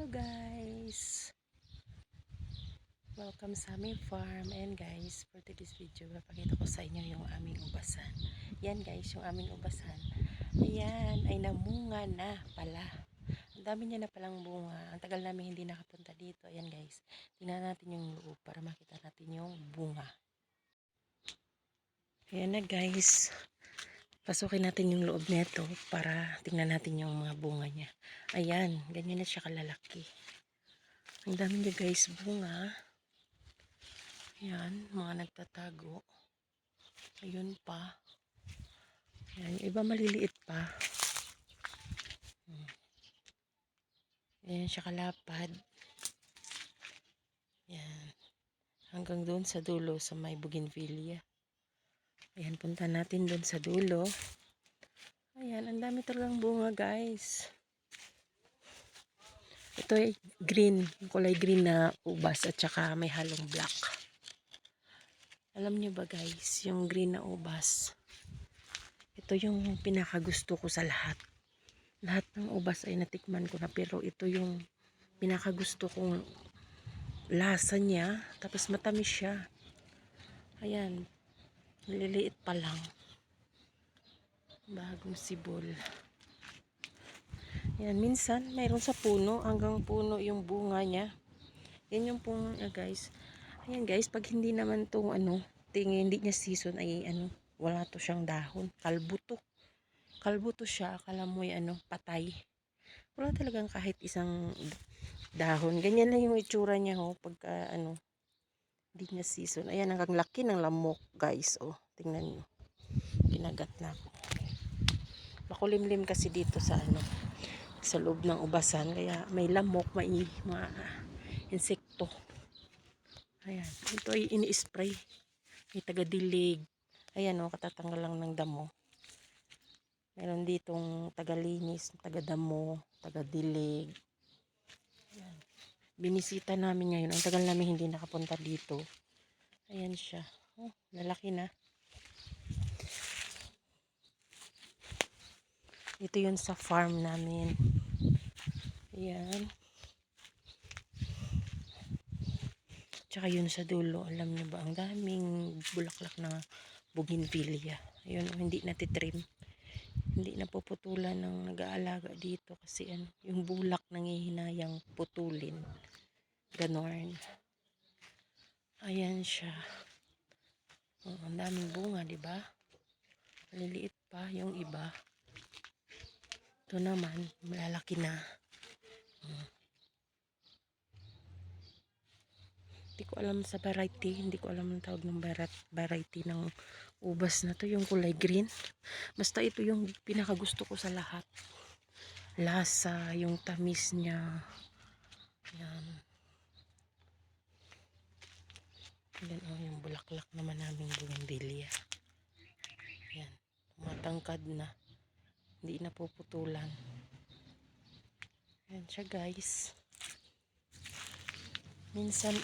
Hello guys! Welcome sa aming farm. And guys, for today's video, papakita ko sa inyo yung aming ubasan. Yan guys, yung aming ubasan. Ayan, ay namunga na pala. Ang dami niya na palang bunga. Ang tagal namin hindi nakapunta dito. Ayan guys, tingnan natin yung loob para makita natin yung bunga. Ayan na guys. Pasukin natin yung loob nito para tingnan natin yung mga bunga niya. Ayan, ganyan na siya kalalaki. Ang dami niya guys bunga. Ayan, mga nagtatago. Ayun pa. Ayan, yung iba maliliit pa. Ayan siya kalapad. Ayan. Hanggang doon sa dulo sa may bougainvillea. Ayan, punta natin doon sa dulo. Ayan, ang dami talagang bunga guys. Ito ay green, kulay green na ubas at saka may halong black. Alam niyo ba guys, yung green na ubas, ito yung pinakagusto ko sa lahat. Lahat ng ubas ay natikman ko na, pero ito yung pinakagusto kong lasa niya. Tapos matamis siya. Ayan, maliliit pa lang. Bagong sibol. Ayan, minsan mayroon sa puno, hanggang puno yung bunga niya. Yan yung bunga guys. Ayan guys, pag hindi naman tong tingin hindi niya season ay wala to siyang dahon. Kalbo to. Kalbo to siya, akala mo patay. Wala talagang kahit isang dahon. Ganyan lang yung itsura niya pagka hindi niya season. Ayan, hanggang laki ng lamok guys. Oh, tingnan niyo. Kinagat na ako. Makulimlim kasi dito sa sa loob ng ubasan, kaya may lamok, may mga insekto. Ayan, ito ay ini-spray. May taga-dilig. Ayan katatanggal lang ng damo. Meron ditong taga-linis, taga-damo, taga-dilig. Ayan. Binisita namin ngayon. Ang tagal namin hindi nakapunta dito. Ayan siya. Oh, lalaki na. Ito yun sa farm namin. Ayan. Tsaka yun sa dulo, alam nyo ba, ang daming bulaklak na bougainvillea. Ayun, hindi natitrim. Hindi napuputulan ng nag-aalaga dito kasi yung bulak nangihinayang putulin. Ganon. Ayan siya. Oh, ang daming bunga, di ba? Maliliit pa yung iba. Ito naman, malalaki na. Hindi ko alam sa variety, hindi ko alam ang tawag ng variety ng ubas na to, yung kulay green. Basta ito yung pinakagusto ko sa lahat. Lasa, yung tamis niya. Yan. Yan yung bulaklak naman naming bougainvillea. Yan. Matangkad na. Hindi na puputulan. Yan siya guys. Minsan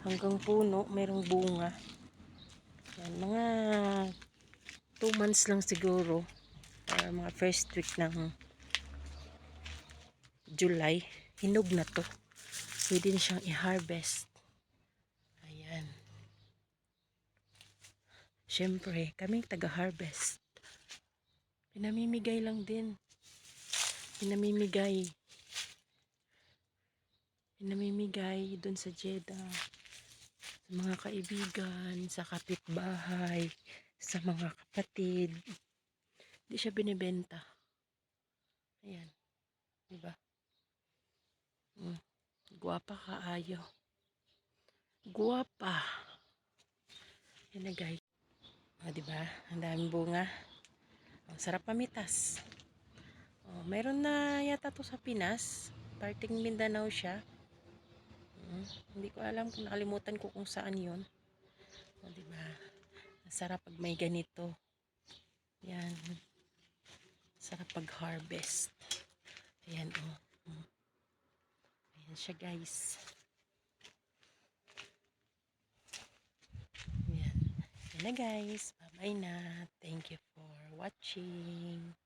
hanggang puno mayroong bunga. Yan, mga 2 months lang siguro, mga first week ng July, hinog na to. Pwede na siyang i-harvest. Ayan. Siyempre, kaming taga-harvest. Pinamimigay lang din. Pinamimigay dun sa Jeddah, sa mga kaibigan, sa kapitbahay, sa mga kapatid. Hindi siya binibenta. Ayan, diba? Guwapa kaayo. Guwapa. Yan na guys. Diba? Ang daming bunga. Sarap pamitas. Meron na yata to sa Pinas. Parting Mindanao siya. Hindi ko alam kung nakalimutan ko kung saan yun. Diba? Sarap pag may ganito. Yan. Sarap pag harvest. Ayan Ayan siya guys. Ayan. Ayan na guys. Bye bye na. Thank you for watching.